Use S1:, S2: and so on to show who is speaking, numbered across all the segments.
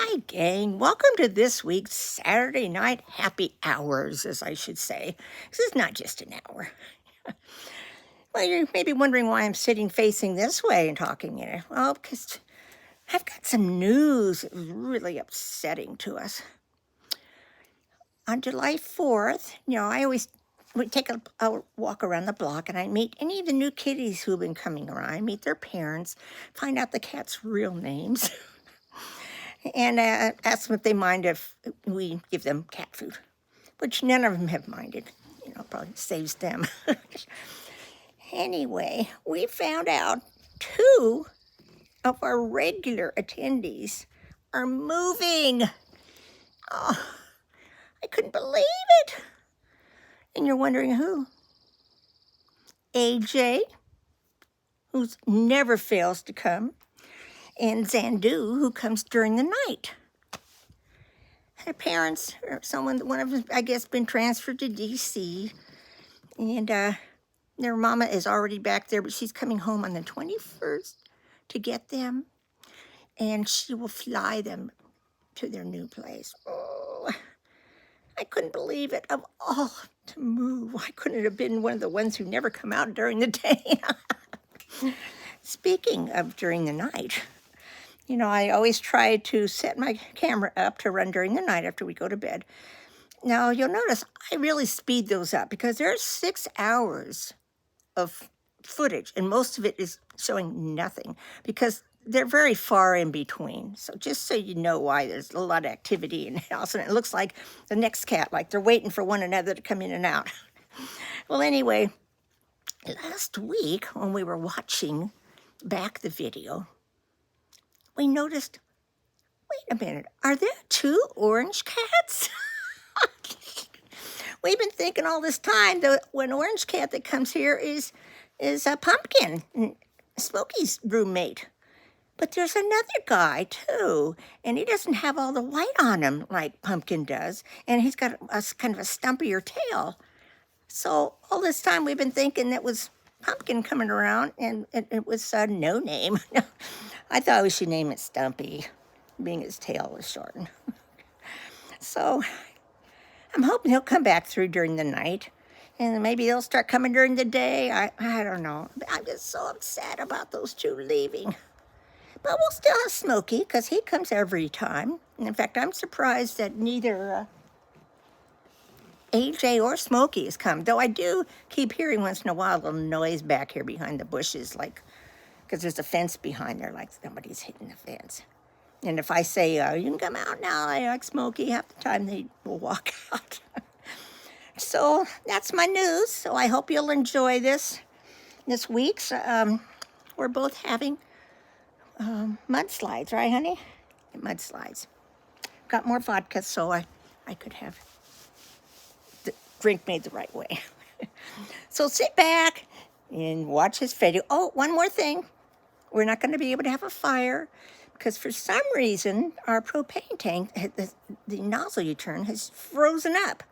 S1: Hi, gang. Welcome to this week's Saturday Night Happy Hours, as I should say. This is not just an hour. Well, you're maybe wondering why I'm sitting facing this way and talking in it. Well, because I've got some news that was really upsetting to us. On July 4th, I always would take a walk around the block and I meet any of the new kitties who've been coming around. I meet their parents, find out the cats' real names. And ask them if they mind if we give them cat food, which none of them have minded. Probably saves them. Anyway, we found out 2 of our regular attendees are moving. Oh, I couldn't believe it. And you're wondering who? AJ, who never fails to come, and Zandu, who comes during the night. Her parents, or one of them, I guess, been transferred to D.C., and their mama is already back there, but she's coming home on the 21st to get them, and she will fly them to their new place. Oh, I couldn't believe it. Of all to move, why couldn't it have been one of the ones who never come out during the day? Speaking of during the night, I always try to set my camera up to run during the night after we go to bed. Now, you'll notice I really speed those up because there's 6 hours of footage, and most of it is showing nothing because they're very far in between. So just so you know why there's a lot of activity in the house, and it looks like the next cat, like they're waiting for one another to come in and out. Well, anyway, last week when we were watching back the video, we noticed, wait a minute, are there 2 orange cats? We've been thinking all this time that one orange cat that comes here is a Pumpkin, Smokey's roommate. But there's another guy, too, and he doesn't have all the white on him like Pumpkin does, and he's got kind of a stumpier tail. So all this time we've been thinking that was Pumpkin coming around, and it was no name. I thought we should name it Stumpy, being his tail was shortened. So I'm hoping he'll come back through during the night, and maybe they'll start coming during the day. I don't know. I'm just so upset about those 2 leaving. But we'll still have Smokey, because he comes every time. And in fact, I'm surprised that neither AJ or Smokey has come, though I do keep hearing once in a while a little noise back here behind the bushes, because there's a fence behind there, like somebody's hitting the fence. And if I say, you can come out now, I like Smokey, half the time they will walk out. So that's my news. So I hope you'll enjoy this week's. We're both having mudslides, right, honey? Mudslides. Got more vodka, so I could have the drink made the right way. So sit back and watch this video. Oh, one more thing. We're not going to be able to have a fire because for some reason our propane tank, the nozzle you turn, has frozen up.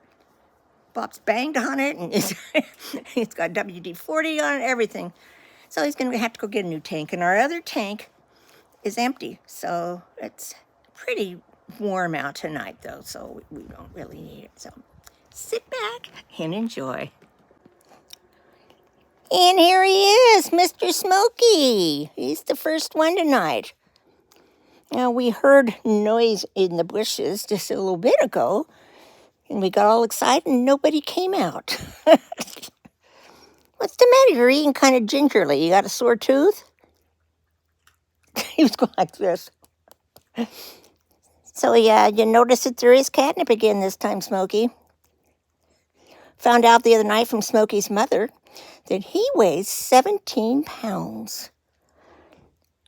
S1: Bob's banged on it, and it's got WD-40 on it, everything. So he's going to have to go get a new tank, and our other tank is empty. So it's pretty warm out tonight, though, so we don't really need it. So sit back and enjoy. And here he is, Mr. Smokey. He's the first one tonight. Now, we heard noise in the bushes just a little bit ago, and we got all excited and nobody came out. What's the matter? You're eating kind of gingerly. You got a sore tooth? He was going like this. So, yeah, you notice that there is catnip again this time, Smokey. Found out the other night from Smokey's mother that he weighs 17 pounds.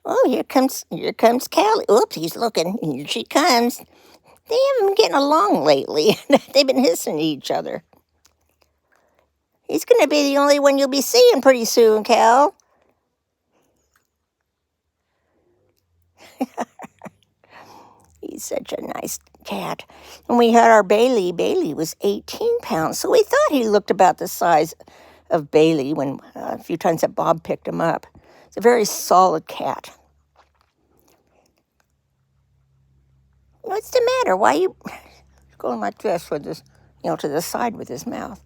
S1: Oh, here comes Callie. Oops, he's looking. Here she comes. They haven't been getting along lately. They've been hissing at each other. He's going to be the only one you'll be seeing pretty soon, Cal. He's such a nice cat. When we had our Bailey, Bailey was 18 pounds. So we thought he looked about the size of Bailey when a few times that Bob picked him up. It's a very solid cat. What's the matter? Why are you going like this with this, to the side with his mouth?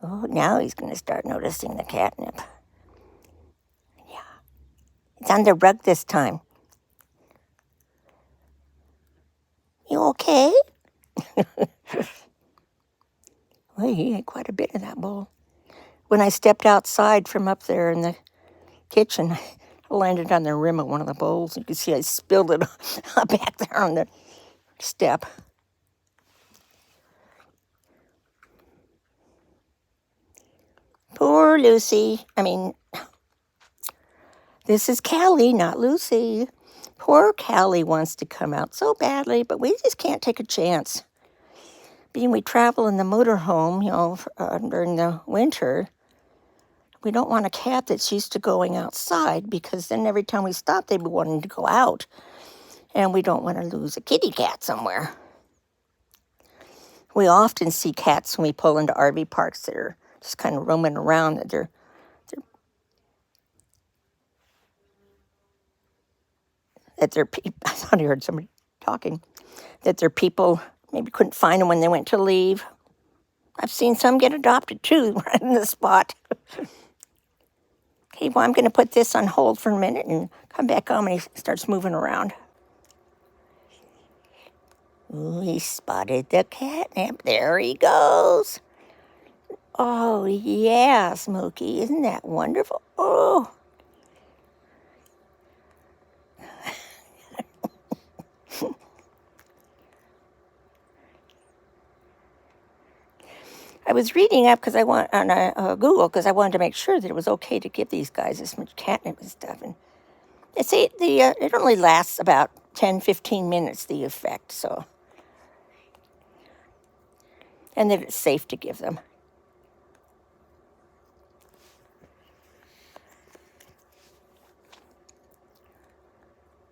S1: Oh, now he's going to start noticing the catnip. Yeah. It's on the rug this time. You okay? Well, he ate quite a bit of that bowl. When I stepped outside from up there in the kitchen, I landed on the rim of one of the bowls. You can see I spilled it back there on the step. Poor Lucy. This is Callie, not Lucy. Poor Callie wants to come out so badly, but we just can't take a chance. Being we travel in the motorhome, during the winter, we don't want a cat that's used to going outside, because then every time we stop, they'd be wanting to go out. And we don't want to lose a kitty cat somewhere. We often see cats when we pull into RV parks that are just kind of roaming around, that they're I thought I heard somebody talking, that their people maybe couldn't find them when they went to leave. I've seen some get adopted too, right in the spot. Okay, well, I'm going to put this on hold for a minute and come back on when he starts moving around. Ooh, he spotted the catnip. There he goes. Oh, yeah, Smokey. Isn't that wonderful? Oh. I was reading up on Google, because I wanted to make sure that it was okay to give these guys this much catnip and stuff. And they say it only lasts about 10, 15 minutes, the effect, so. And that it's safe to give them.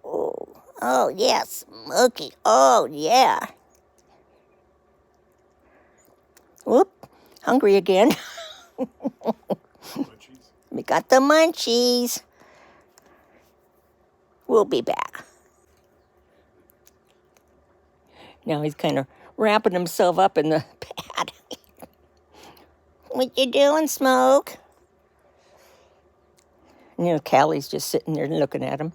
S1: Oh, yes, Smokey. Oh, yeah. Whoop, hungry again. We got the munchies. We'll be back. Now he's kind of wrapping himself up in the pad. What you doing, Smoke? Callie's just sitting there looking at him.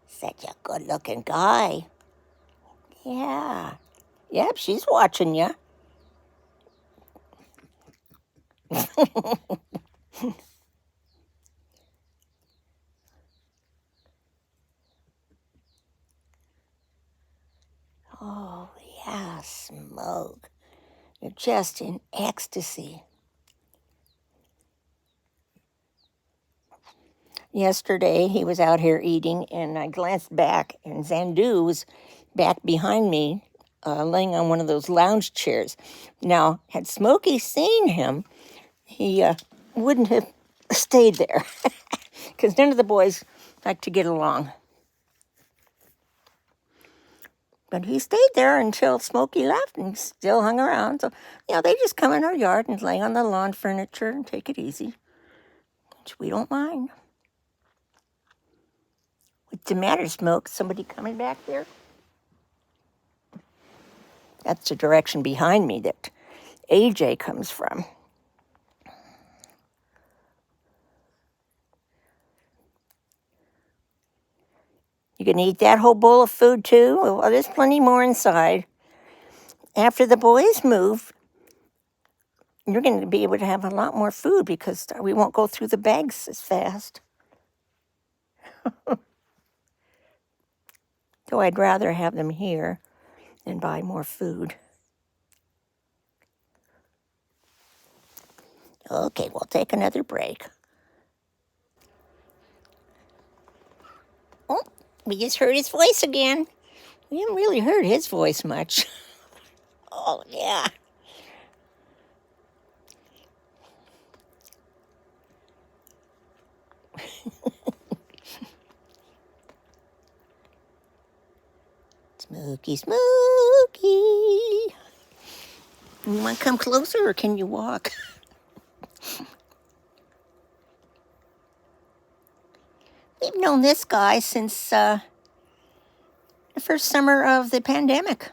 S1: Such a good-looking guy. Yeah. Yep, she's watching you. Oh, yeah, Smoke. You're just in ecstasy. Yesterday, he was out here eating, and I glanced back, and Zandu was back behind me, laying on one of those lounge chairs. Now, had Smokey seen him, he wouldn't have stayed there, because none of the boys like to get along. But he stayed there until Smokey left and still hung around. So, they just come in our yard and lay on the lawn furniture and take it easy, which we don't mind. What's the matter, Smoke? Somebody coming back there? That's the direction behind me that AJ comes from. You can eat that whole bowl of food too? Well, there's plenty more inside. After the boys move, you're going to be able to have a lot more food, because we won't go through the bags as fast. So I'd rather have them here than buy more food. Okay, we'll take another break. Oh, we just heard his voice again. We haven't really heard his voice much. Oh, yeah. Smokey, Smokey. You want to come closer or can you walk? We've known this guy since the first summer of the pandemic.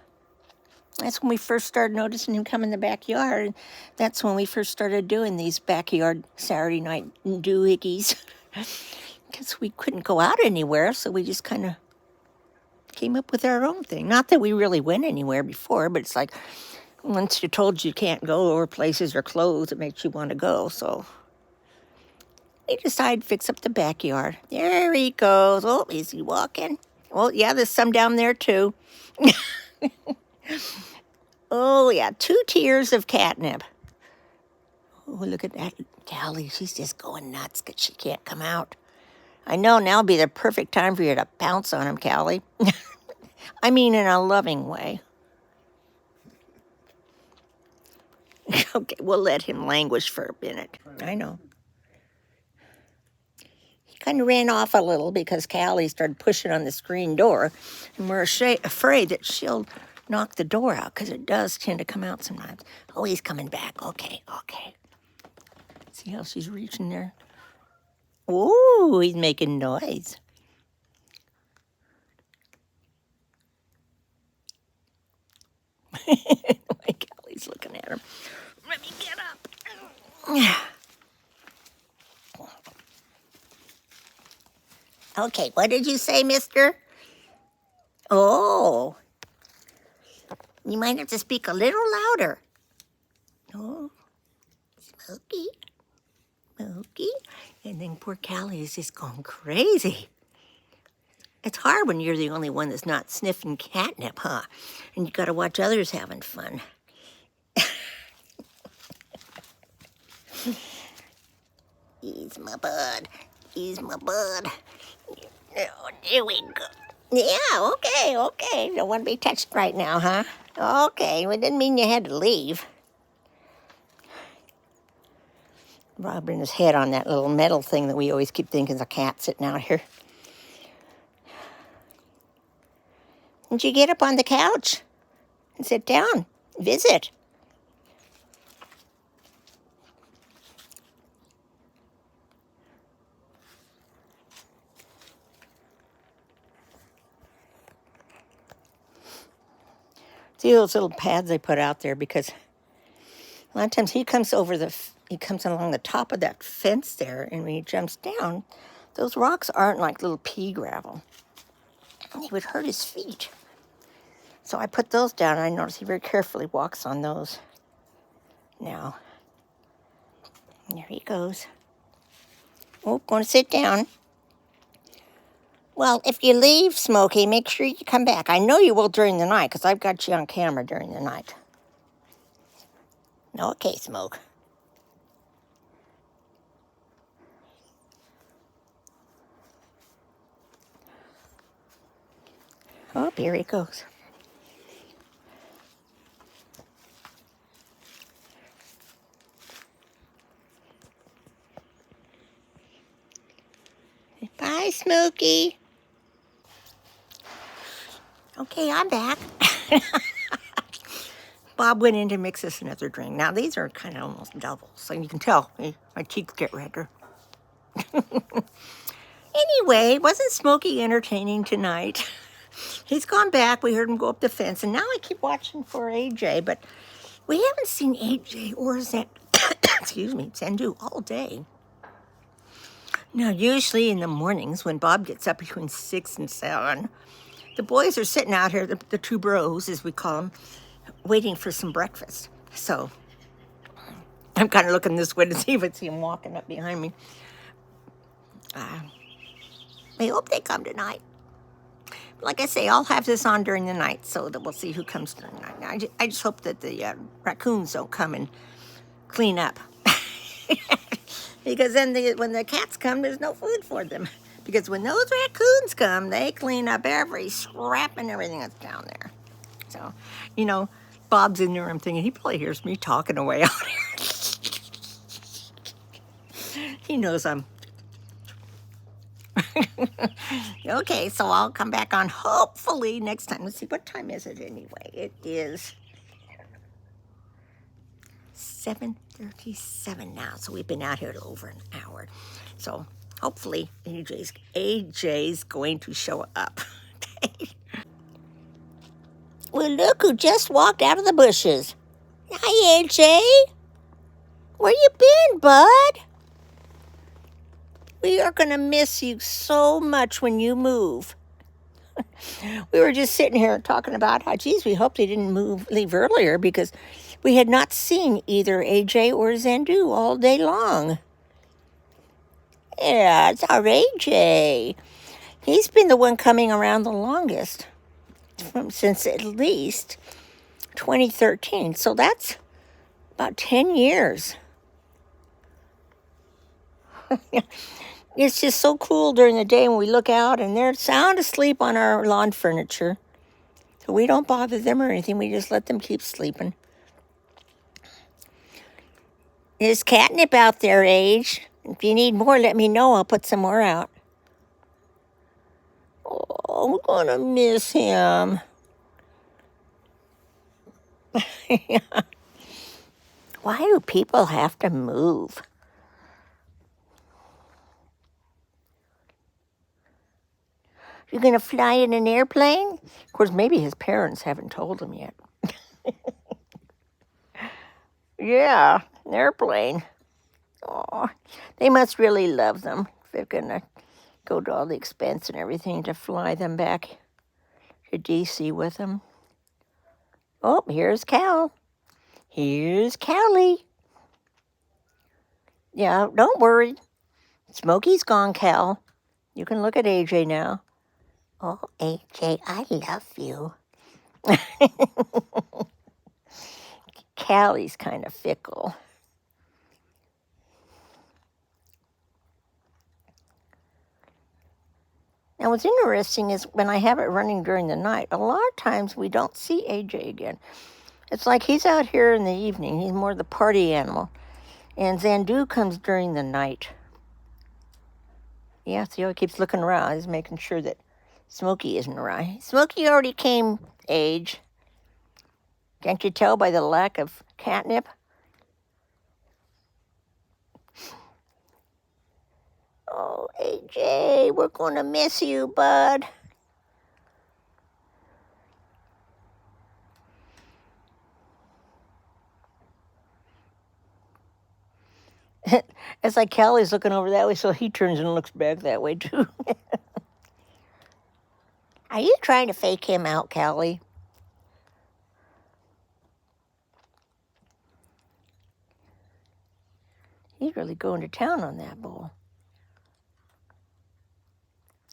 S1: That's when we first started noticing him come in the backyard. That's when we first started doing these backyard Saturday night doohickeys. Because we couldn't go out anywhere, so we just kind of came up with our own thing. Not that we really went anywhere before, but it's like once you're told you can't go or places are closed, it makes you want to go. So we decided to fix up the backyard. There he goes. Oh, is he walking? Oh, yeah, there's some down there too. Oh, yeah, 2 tiers of catnip. Oh, look at that. Callie, she's just going nuts because she can't come out. I know now would be the perfect time for you to pounce on him, Callie. I mean in a loving way. Okay, we'll let him languish for a minute. I know. He kind of ran off a little because Callie started pushing on the screen door, and we're afraid that she'll knock the door out because it does tend to come out sometimes. Oh, he's coming back. Okay. See how she's reaching there? Ooh, he's making noise. Callie's looking at him. Let me get up. Okay, what did you say, mister? Oh. You might have to speak a little louder. Oh, Smokey. And then poor Callie is just going crazy. It's hard when you're the only one that's not sniffing catnip, huh? And you got to watch others having fun. He's my bud. Oh, there we go. Yeah, okay. Don't want to be touched right now, huh? Okay, well, it didn't mean you had to leave. Rubbing his head on that little metal thing that we always keep thinking is a cat sitting out here. Didn't you get up on the couch and sit down? Visit. See those little pads they put out there because a lot of times he comes along the top of that fence there, and when he jumps down, those rocks aren't like little pea gravel. He would hurt his feet. So I put those down, and I notice he very carefully walks on those. Now, there he goes. Oh, going to sit down. Well, if you leave, Smokey, make sure you come back. I know you will during the night, because I've got you on camera during the night. Okay, Smoke. Oh, here he goes. Bye, Smokey. Okay, I'm back. Bob went in to mix us another drink. Now, these are kind of almost doubles, so you can tell my cheeks get redder. Anyway, wasn't Smokey entertaining tonight? He's gone back. We heard him go up the fence, and now I keep watching for AJ, but we haven't seen AJ or Zendu all day. Now, usually in the mornings when Bob gets up between 6 and 7, the boys are sitting out here, the 2 bros, as we call them, waiting for some breakfast. So I'm kind of looking this way to see if I see him walking up behind me. I hope they come tonight. Like I say, I'll have this on during the night so that we'll see who comes during the night. I just hope that the raccoons don't come and clean up. Because then when the cats come, there's no food for them. Because when those raccoons come, they clean up every scrap and everything that's down there. So, Bob's in there. I'm thinking he probably hears me talking away out here. He knows I'm Okay, so I'll come back on hopefully next time. Let's see, what time is it anyway? It is 7:37 now, so we've been out here over an hour. So hopefully AJ's going to show up. Well, look who just walked out of the bushes. Hi, AJ. Where you been, bud? We are going to miss you so much when you move. We were just sitting here talking about how, geez, we hope they didn't leave earlier because we had not seen either AJ or Zandu all day long. Yeah, it's our AJ. He's been the one coming around the longest since at least 2013. So that's about 10 years. It's just so cool during the day when we look out and they're sound asleep on our lawn furniture. So we don't bother them or anything. We just let them keep sleeping. There's catnip out there, Age. If you need more, let me know. I'll put some more out. Oh, we're going to miss him. Why do people have to move? You're going to fly in an airplane? Of course, maybe his parents haven't told him yet. Yeah, an airplane. Oh, they must really love them if they're going to go to all the expense and everything to fly them back to D.C. with them. Oh, here's Cal. Here's Callie. Yeah, don't worry. Smokey's gone, Cal. You can look at AJ now. Oh, AJ, I love you. Callie's kind of fickle. Now, what's interesting is when I have it running during the night, a lot of times we don't see AJ again. It's like he's out here in the evening. He's more the party animal. And Zandu comes during the night. Yeah, see how he keeps looking around. He's making sure that Smokey isn't around. Smokey already came, Age. Can't you tell by the lack of catnip? Oh, AJ, we're going to miss you, bud. It's like Callie's looking over that way, so he turns and looks back that way, too. Are you trying to fake him out, Callie? He's really going to town on that bowl.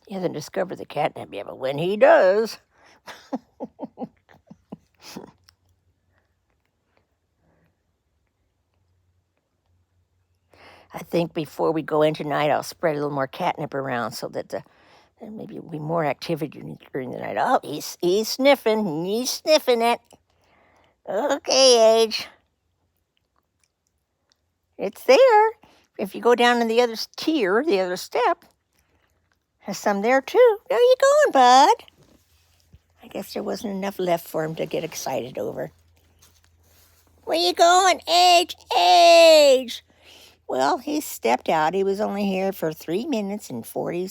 S1: He hasn't discovered the catnip yet, but when he does... I think before we go in tonight, I'll spread a little more catnip around so that there maybe will be more activity during the night. Oh, he's sniffing. He's sniffing it. Okay, Age. It's there. If you go down to the other tier, the other step, there's some there too. Where you going, bud? I guess there wasn't enough left for him to get excited over. Where you going, Age? Age! Well, he stepped out. He was only here for 3 minutes and 40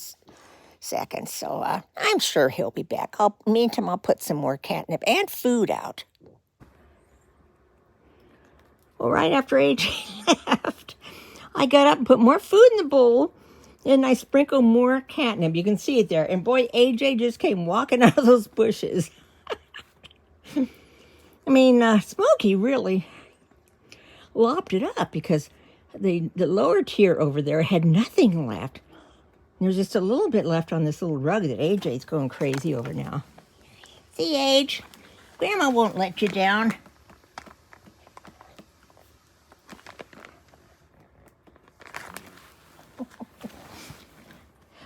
S1: seconds, so I'm sure he'll be back. Meantime, I'll put some more catnip and food out. Well, right after AJ left, I got up and put more food in the bowl, and I sprinkled more catnip. You can see it there. And boy, AJ just came walking out of those bushes. I mean, Smokey really lopped it up because the lower tier over there had nothing left. There's just a little bit left on this little rug that AJ's going crazy over now. See, Age, Grandma won't let you down.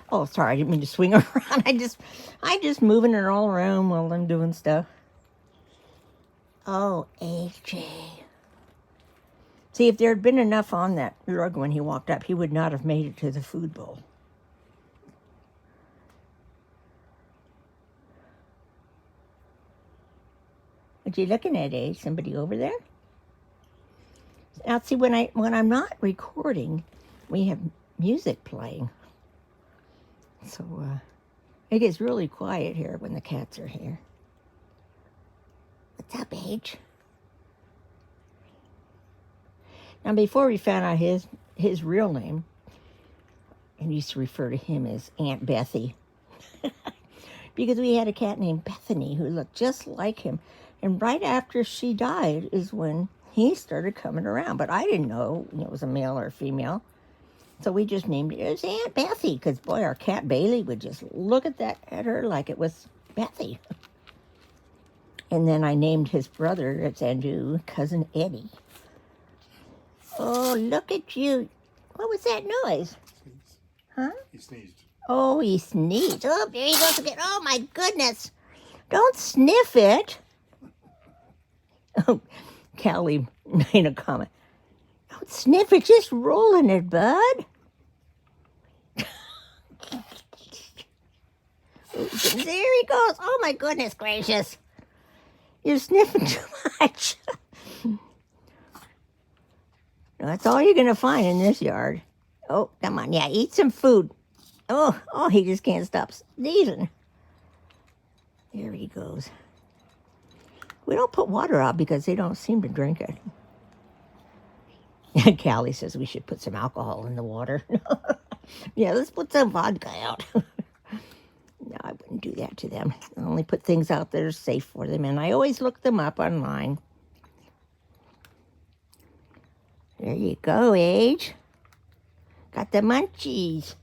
S1: Oh, sorry, I didn't mean to swing around. I just moving it all around while I'm doing stuff. Oh, AJ. See, if there had been enough on that rug when he walked up, he would not have made it to the food bowl. What you looking at, eh? Somebody over there? Now, see, when I'm not recording, we have music playing. So it gets really quiet here when the cats are here. What's up, Age? Now, before we found out his real name, and used to refer to him as Aunt Bethy, because we had a cat named Bethany who looked just like him. And right after she died is when he started coming around. But I didn't know it was a male or a female. So we just named it as Aunt Bethy, because, boy, our cat Bailey would just look at her like it was Bethy. And then I named his brother, it's Andrew, Cousin Eddie. Oh, look at you. What was that noise?
S2: Sneezed.
S1: Huh?
S2: He sneezed.
S1: Oh, he sneezed. Oh, there he goes again. Oh, my goodness. Don't sniff it. Oh, Callie made a comment. Don't sniff it, just roll in it, bud. There he goes. Oh, my goodness gracious. You're sniffing too much. That's all you're going to find in this yard. Oh, come on. Yeah, eat some food. Oh, he just can't stop sneezing. There he goes. We don't put water out because they don't seem to drink it. Callie says we should put some alcohol in the water. Yeah, let's put some vodka out. No, I wouldn't do that to them. I only put things out that are safe for them, and I always look them up online. There you go, Age. Got the munchies.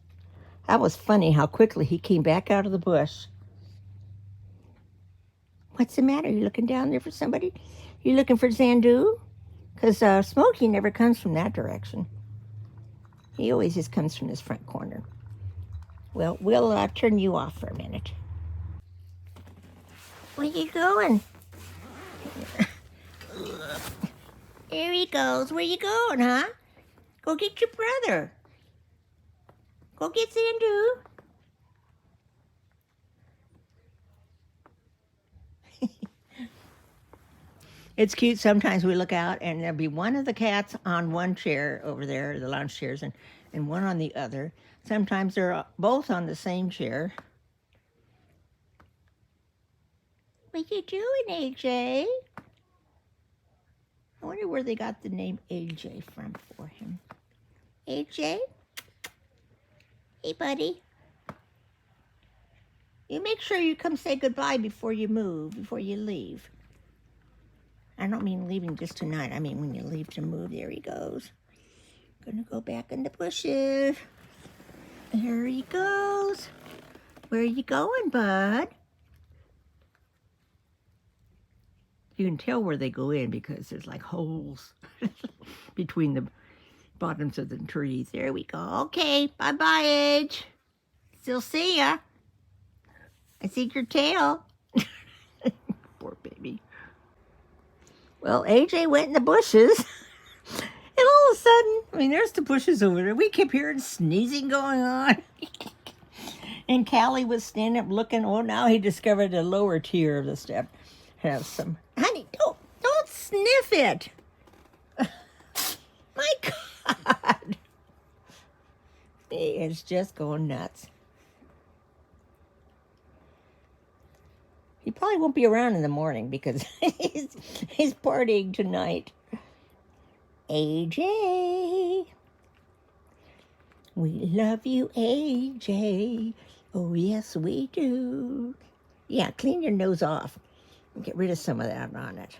S1: That was funny how quickly he came back out of the bush. What's the matter? You looking down there for somebody? You looking for Zandu? Because Smokey never comes from that direction. He always just comes from this front corner. Well, we'll turn you off for a minute. Where you going? There he goes. Where you going, huh? Go get your brother. Go get Zandu. It's cute. Sometimes we look out and there'll be one of the cats on one chair over there, the lounge chairs, and one on the other. Sometimes they're both on the same chair. What you doing, AJ? I wonder where they got the name AJ from for him. AJ? Hey, buddy. You make sure you come say goodbye before you move, before you leave. I don't mean leaving just tonight. I mean when you leave to move. There he goes. Gonna go back in the bushes. Here he goes. Where are you going, bud? You can tell where they go in because there's like holes between the bottoms of the trees. There we go. Okay, bye-bye, Edge. Still see ya. I see your tail. Poor baby. Well, AJ went in the bushes, and all of a sudden, there's the bushes over there. We kept hearing sneezing going on. And Callie was standing up looking. Oh, now he discovered the lower tier of the step has some. Honey, don't sniff it. My God. He is just going nuts. He probably won't be around in the morning because he's partying tonight. AJ. We love you, AJ. Oh, yes, we do. Yeah, clean your nose off and get rid of some of that on it.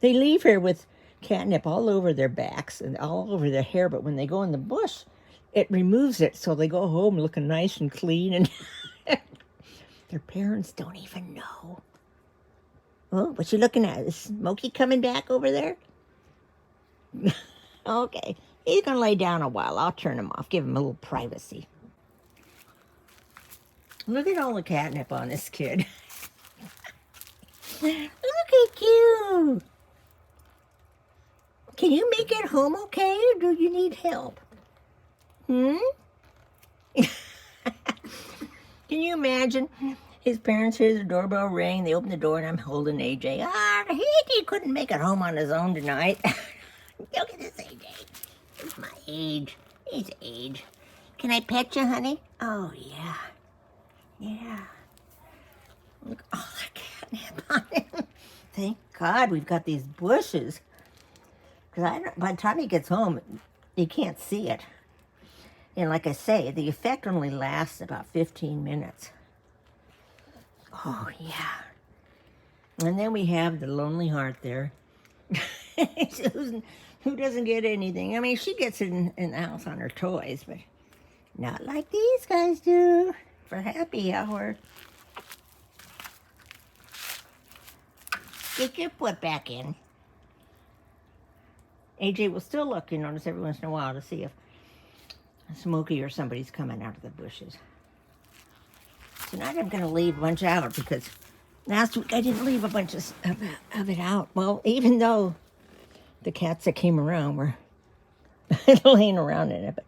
S1: They leave here with catnip all over their backs and all over their hair, but when they go in the bush, it removes it, so they go home looking nice and clean, and their parents don't even know. Oh, what you looking at? Is Smokey coming back over there? Okay, he's going to lay down a while. I'll turn him off, give him a little privacy. Look at all the catnip on this kid. Look at you. Can you make it home okay, or do you need help? Can you imagine His parents hear the doorbell ring. They open the door, and I'm holding AJ. AJ couldn't make it home on his own tonight. Look at this AJ. He's my age. He's age. Can I pet you, honey? Oh, yeah. Yeah. Look, oh, the catnip on him. Thank God we've got these bushes. Because by the time he gets home, you can't see it. And like I say, the effect only lasts about 15 minutes. Oh, yeah. And then we have the lonely heart there. Who doesn't get anything? I mean, she gets in the house on her toys, but not like these guys do for happy hour. Get your foot back in. AJ will still look, you notice, every once in a while to see if Smokey or somebody's coming out of the bushes. Tonight I'm going to leave a bunch out because last week I didn't leave a bunch of it out. Well, even though the cats that came around were laying around in it, but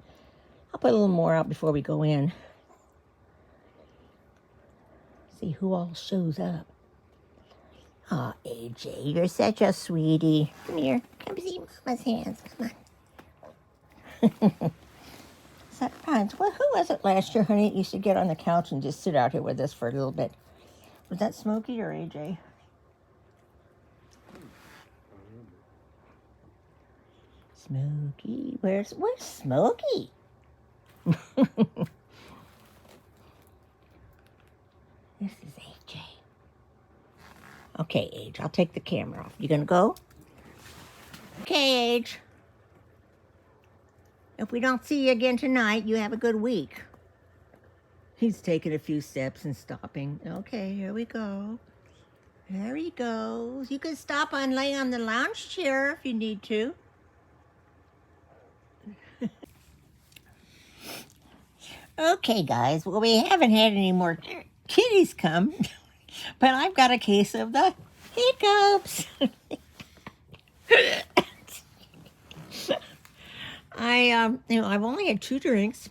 S1: I'll put a little more out before we go in. See who all shows up. Oh, AJ, you're such a sweetie. Come here. Come see Mama's hands. Come on. Sometimes, well, who was it last year, honey, that used to get on the couch and just sit out here with us for a little bit? Was that Smokey or AJ? Smokey, where's Smokey? This is AJ. Okay, Age, I'll take the camera off. You gonna go? Okay, Age. If we don't see you again tonight, you have a good week. He's taking a few steps and stopping. Okay, here we go. There he goes. You can stop and lay on the lounge chair if you need to. Okay, guys. Well, we haven't had any more kitties come, but I've got a case of the hiccups. I've only had 2 drinks,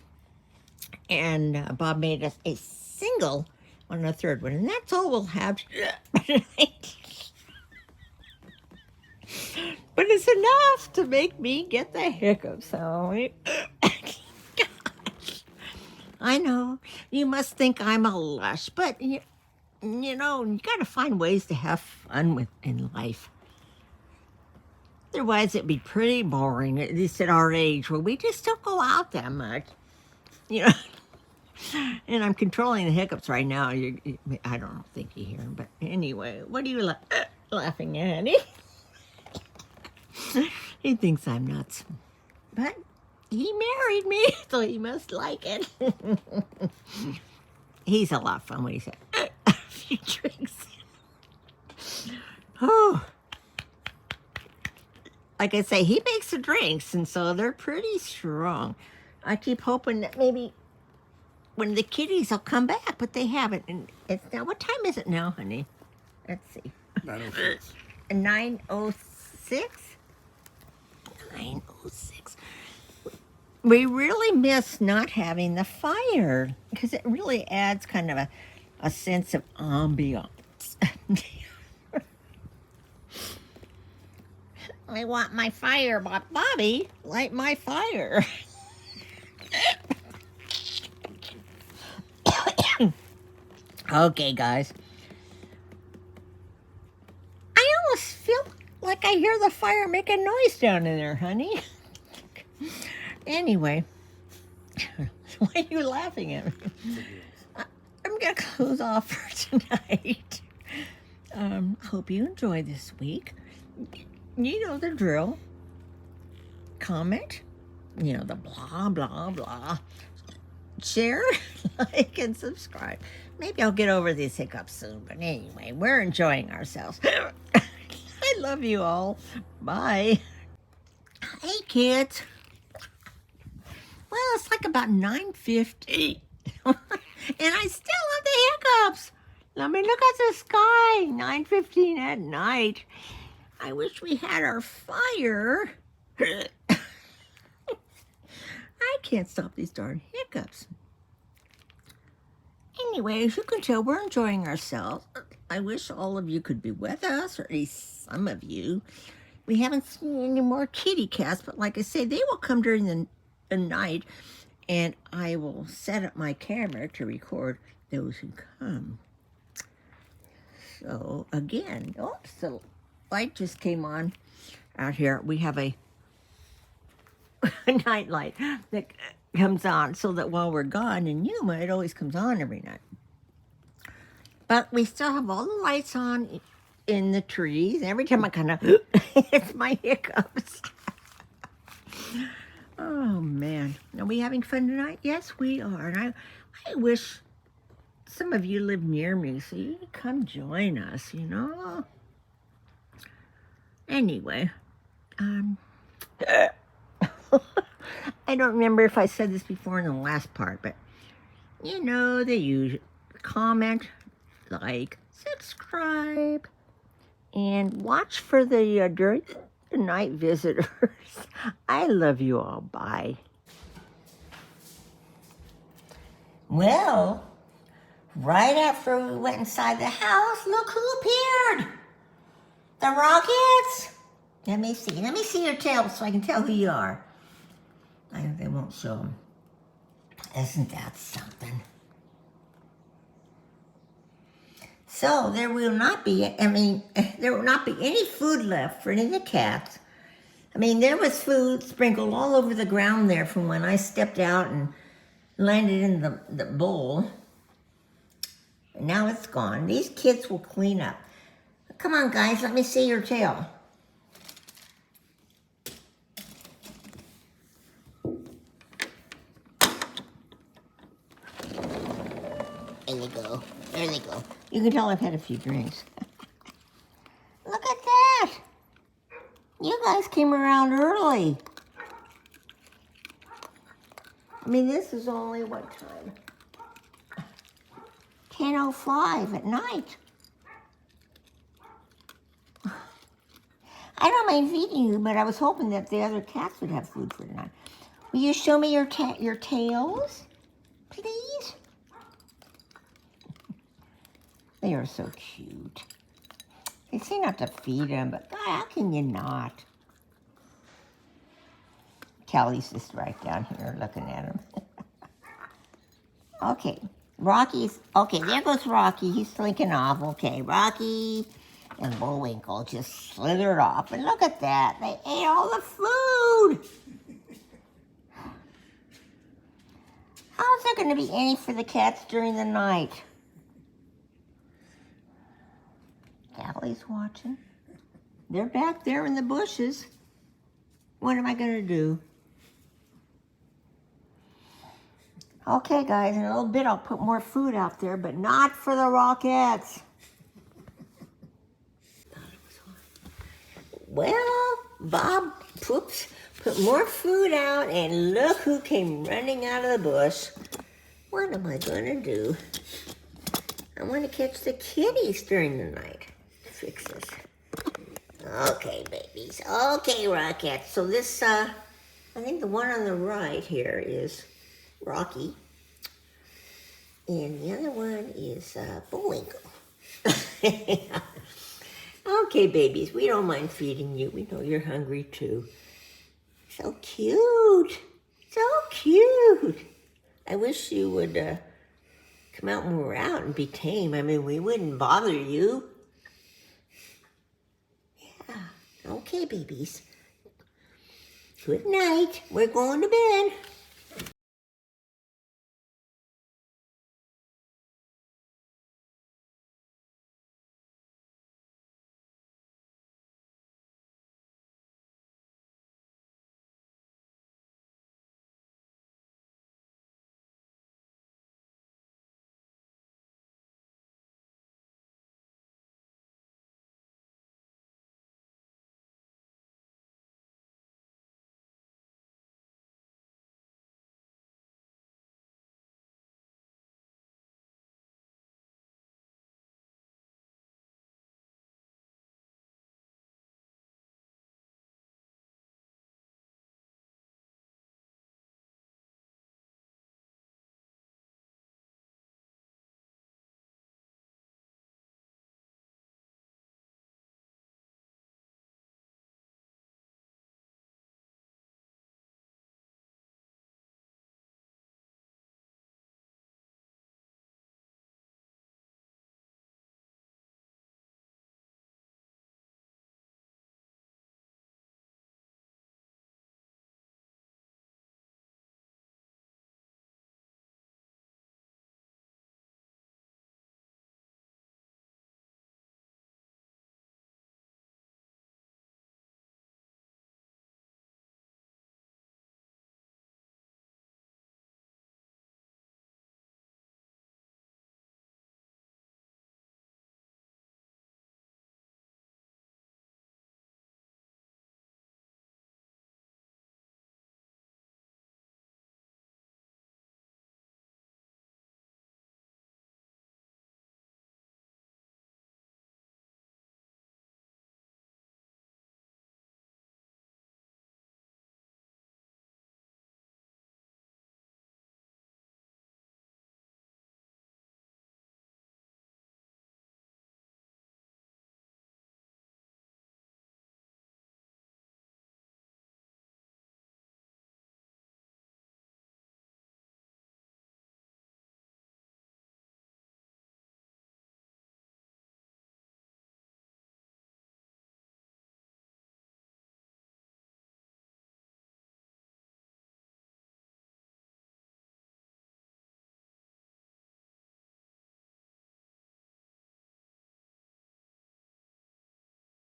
S1: and Bob made us a single on a third one, and that's all we'll have tonight. But it's enough to make me get the hiccups. So, gosh, I know you must think I'm a lush, but you know, you got to find ways to have fun in life. Otherwise, it'd be pretty boring, at least at our age, where we just don't go out that much, you know. And I'm controlling the hiccups right now. I don't think you hear them, but anyway, what are you laughing at, honey? He thinks I'm nuts, but he married me, so he must like it. He's a lot of fun when he's had a few drinks. Oh. Like I say, he makes the drinks, and so they're pretty strong. I keep hoping that maybe when the kitties will come back, but they haven't. And it's now, what time is it now, honey? Let's see.
S2: 9:06.
S1: 9:06? 9:06. We really miss not having the fire because it really adds kind of a sense of ambiance. I want my fire, but Bobby, light my fire. Okay, guys. I almost feel like I hear the fire making noise down in there, honey. Anyway, why are you laughing at me? I'm going to close off for tonight. Hope you enjoy this week. You know the drill. Comment. You know the blah, blah, blah. Share, like, and subscribe. Maybe I'll get over these hiccups soon. But anyway, we're enjoying ourselves. I love you all. Bye. Hey, kids. Well, it's like about 9:50. And I still have the hiccups. Let me look at the sky. 9:15 at night. I wish we had our fire. I can't stop these darn hiccups. anyway, as you can tell, we're enjoying ourselves. I wish all of you could be with us, or at least some of you. We haven't seen any more kitty cats, but like I say, they will come during the night, and I will set up my camera to record those who come. So again, oops, the light just came on out here. We have a night light that comes on so that while we're gone in Yuma, it always comes on every night. But we still have all the lights on in the trees. Every time I kind of, it's my hiccups. Oh man, are we having fun tonight? Yes, we are. And I wish some of you live near me so you can come join us, you know. Anyway, I don't remember if I said this before in the last part, but you know, the usual: comment, like, subscribe, and watch for the during the night visitors. I love you all. Bye. Well, right after we went inside the house, look who appeared. The Rockets. Let me see your tail so I can tell who you are. They won't show them. Isn't that something? So there will not be any food left for any of the cats. I mean, there was food sprinkled all over the ground there from when I stepped out and landed in the bowl. And now it's gone. These kids will clean up. Come on, guys, let me see your tail. There you go. There they go. You can tell I've had a few drinks. Look at that. You guys came around early. I mean, this is only what time? 10:05 at night. I don't mind feeding you, but I was hoping that the other cats would have food for tonight. Will you show me your tails, please? They are so cute. They say not to feed them, but God, how can you not? Callie's just right down here looking at him. Okay, okay, there goes Rocky. He's slinking off. Okay, Rocky and Bullwinkle just slithered off. And look at that. They ate all the food. How's there going to be any for the cats during the night? Callie's watching. They're back there in the bushes. What am I going to do? Okay, guys, in a little bit I'll put more food out there, but not for the Rockets. Well, Bob put more food out, and look who came running out of the bush. What am I going to do? I want to catch the kitties during the night. Fix this. Okay, babies. Okay, Rockets. So this, I think the one on the right here is Rocky. And the other one is Bullwinkle. Okay, babies. We don't mind feeding you. We know you're hungry, too. So cute. So cute. I wish you would come out when we're out and be tame. I mean, we wouldn't bother you. Okay, babies. Good night. We're going to bed.